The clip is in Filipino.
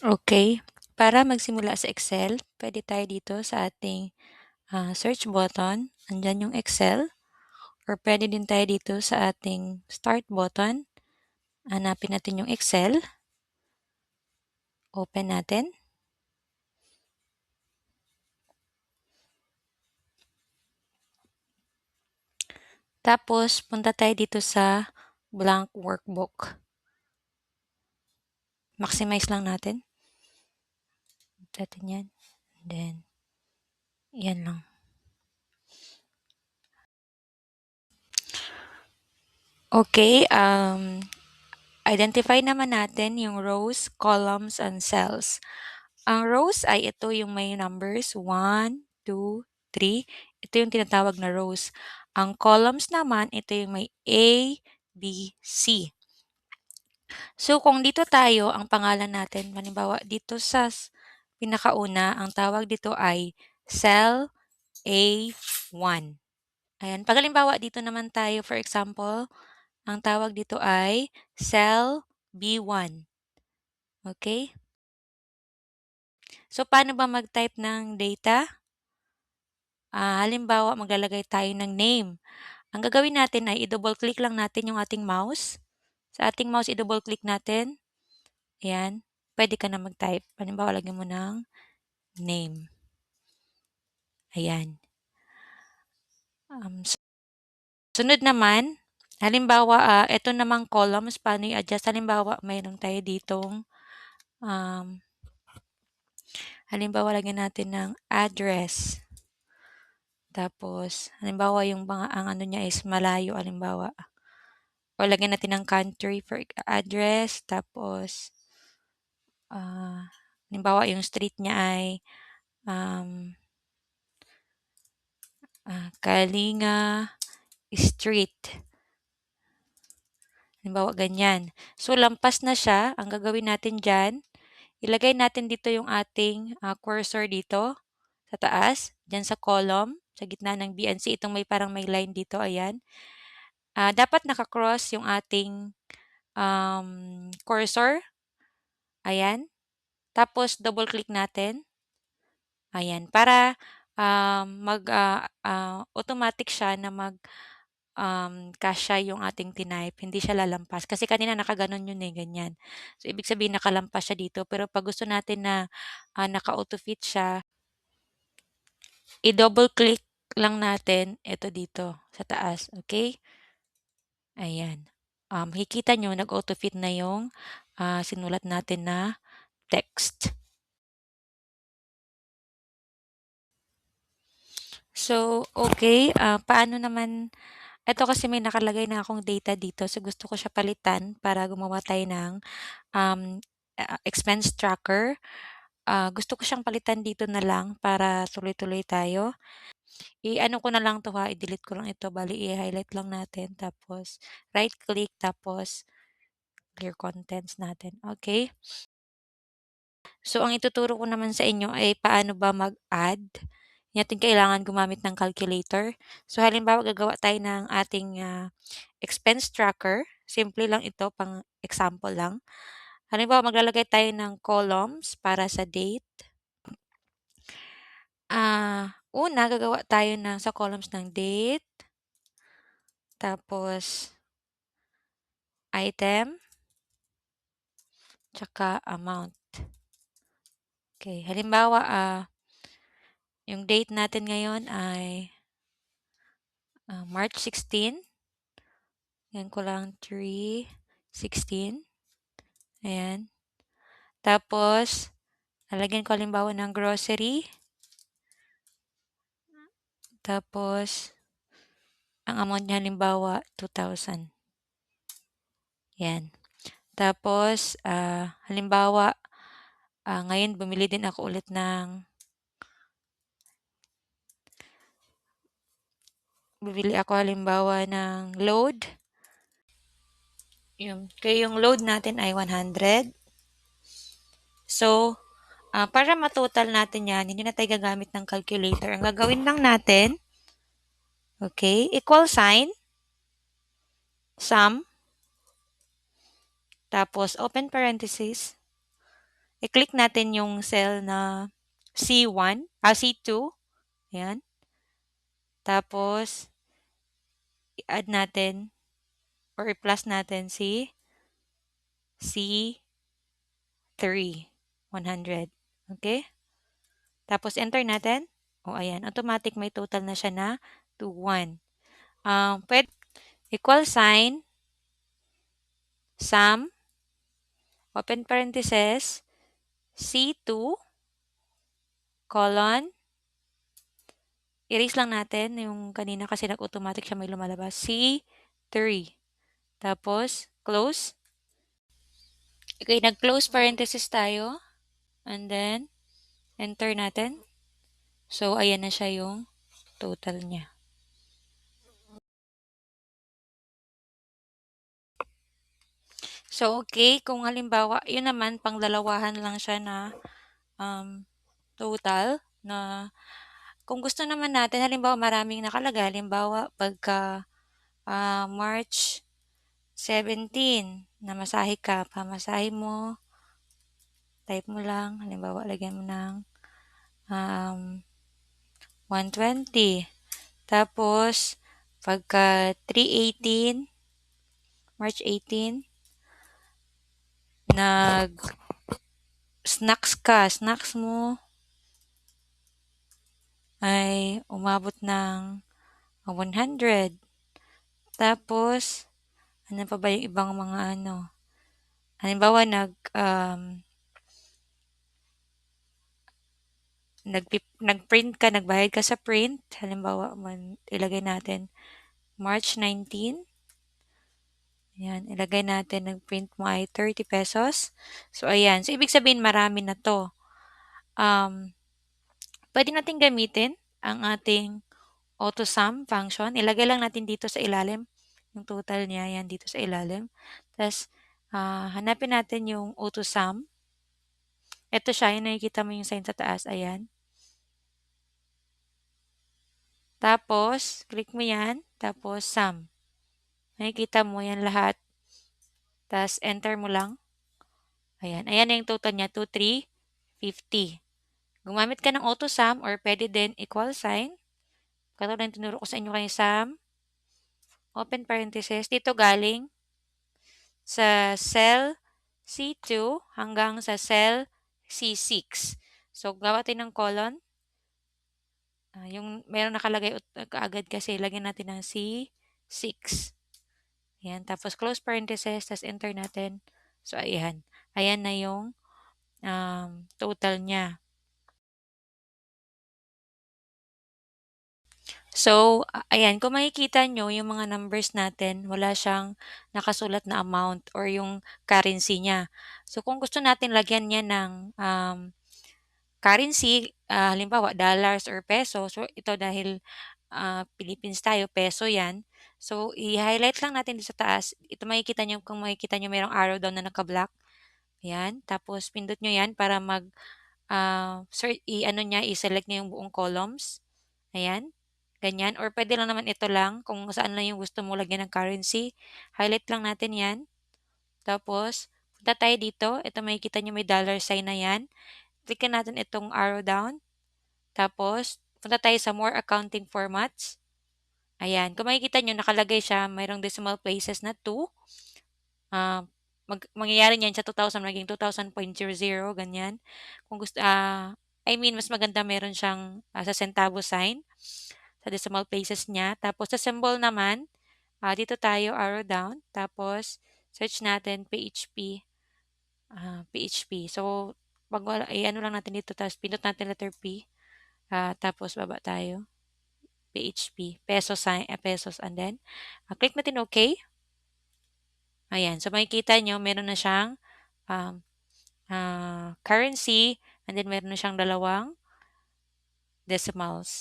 Okay, para magsimula sa Excel, pwede tayo dito sa ating, search button, andiyan yung Excel or pwede din tayo dito sa ating start button, hanapin natin yung Excel, open natin. Tapos punta tayo dito sa blank workbook. Maximize lang natin, natin 'yan, then 'yan lang. Okay, identify naman natin yung rows, columns, and cells. Ang rows ay ito yung may numbers 1, 2, 3. Ito yung tinatawag na rows. Ang columns naman, ito yung may A, B, C. So kung dito tayo, ang pangalan natin, halimbawa dito sa pinakauna, ang tawag dito ay cell A1. Ayan, pag halimbawa dito naman tayo, for example, ang tawag dito ay cell B1. Okay? So paano ba mag-type ng data? Halimbawa maglalagay tayo ng name. Ang gagawin natin ay i-double click lang natin yung ating mouse. Sa ating mouse i-double click natin, ayan, puwede ka na mag-type. Halimbawa lagyan mo ng name, ayan. Sunod naman, halimbawa, eto namang columns paano i-adjust. Halimbawa mayroon tayo ditong, um, halimbawa lagyan natin ng address. Tapos halimbawa yung mga ang ano niya is malayo halimbawa. O lagyan natin ng country for address tapos, halimbawa yung street niya ay, um, Kalinga Street, halimbawa ganyan. So lampas na siya, ang gagawin natin diyan, ilagay natin dito yung ating, cursor dito sa taas, diyan sa column, sa gitna ng B and C, itong may parang may line dito, ayan. Dapat naka-cross yung ating, cursor, ayan. Tapos double click natin, ayan, para, automatic siya na kasya yung ating tinype, hindi siya lalampas. Kasi kanina nakaganon yun, eh, ganyan. So, ibig sabihin nakalampas siya dito, pero 'pag gusto natin na, naka-auto fit siya, i-double click lang natin ito dito sa taas, okay? Ayan. Makikita niyo nag-auto fit na yung, sinulat natin na text. So, okay, paano naman eto kasi may nakalagay na akong data dito, so gusto ko siya palitan para gumawa tayo ng, um, expense tracker. Gusto ko siyang palitan dito na lang para tuloy-tuloy tayo. I-ano ko na lang 'to, i-delete ko lang ito, bale i-highlight lang natin tapos right click tapos clear contents natin, okay. So, ang ituturo ko naman sa inyo ay paano ba mag-add. Hindi natin kailangan gumamit ng calculator. So, halimbawa gagawa tayo ng ating, expense tracker. Simple lang ito, pang example lang. Halimbawa maglalagay tayo ng columns para sa date. Una gagawa tayo sa columns ng date, tapos item, tsaka amount. Okay, halimbawa, yung date natin ngayon ay, March 16. Yan ko lang 3/16, ayan. Tapos lalagyan ko halimbawa ng grocery, tapos ang amount niya halimbawa 2,000, 'yan. Tapos, halimbawa, ngayon bumili din ako ulit bibili ako halimbawa ng load, kaya yung load natin ay 100. So, para ma-total natin 'yan, hindi na tayo gagamit ng calculator. Ang gagawin lang natin, okay, equal sign, sum, tapos open parenthesis, i-click natin yung cell na C2, ayan. Tapos i-add natin or i-plus natin si C3, 100, okay. Tapos enter natin. O ayan, automatic may total na siya na 21. Puwede equal sign, sum, open parenthesis, C2, colon, erase lang natin yung kanina kasi nag-automatic siya may lumalabas, C3. Tapos close. Okay, nag-close parenthesis tayo and then enter natin. So ayan na siya yung total niya. So okay, kung halimbawa yun naman pangdalawahan lang siya na, total na kung gusto naman natin halimbawa maraming nakalagay, halimbawa pagka, March 17 namasahe ka, pamasahe mo, type mo lang halimbawa lagyan mo ng, 120. Tapos pagka 3/18, March 18, snacks mo ay umabot ng 100. Tapos ano pa ba yung ibang mga ano, halimbawa nag-print ka, nagbayad ka sa print, halimbawa ilagay natin March 19, ayan, ilagay natin nag-print mo ay ₱30. So ayan, so ibig sabihin marami na 'to. Puwede nating gamitin ang ating AutoSum function, ilagay lang natin dito sa ilalim yung total niya, yan dito sa ilalim. Ta's, hanapin natin yung AutoSum. Eto siya, yung nakikita mo yung sign sa taas, ayan. Tapos click mo yan, tapos sum. Makikita mo yan lahat, ta's enter mo lang. Ayan, ayan na yung total niya, 2,350. Gumamit ka ng AutoSum or puwede din equal sign. Katulad ng tinuro ko sa inyo kanina, sum, open parenthesis, dito galing sa cell C2 hanggang sa cell C6. So, gawa tayo ng colon. Yung meron nakalagay kaagad kasi lagyan natin ng C6. Ayan, tapos close parenthesis, tapos enter natin. So, ayan. Ayan na yung total niya. So, ayan, kung makikita nyo yung mga numbers natin, wala siyang nakasulat na amount or yung currency niya. So, kung gusto natin lagyan niya ng currency, halimbawa dollars or peso, so ito dahil Philippines tayo, peso yan. So, i-highlight lang natin dito sa taas. Ito makikita nyo, kung makikita nyo mayroong arrow down na naka-black. Ayan, tapos pindot nyo yan para i-ano niya, i-select niya yung buong columns. Ayan. Ganyan or puwede lang naman ito lang kung saan lang yung gusto mo lagyan ng currency, highlight lang natin 'yan. Tapos punta tayo dito, ito makikita niyo may dollar sign na 'yan, click natin itong arrow down, tapos punta tayo sa more accounting formats. Ayan, kung makikita niyo nakalagay siya mayroong decimal places na 2, mangyayari niyan sa 2,000 maging 2,000.00 ganyan. Kung I mean mas maganda meron siyang, sa centavo sign. Sa decimal places niya. Tapos sa symbol naman, dito tayo arrow down, tapos search natin PHP, PHP. So, 'pag wala i-ano lang natin dito tapos pindot natin letter P, tapos baba tayo, PHP, pesos and then, click natin okey. Ayan, so makikita niyo meron na siyang, um, currency and then meron na siyang dalawang decimals.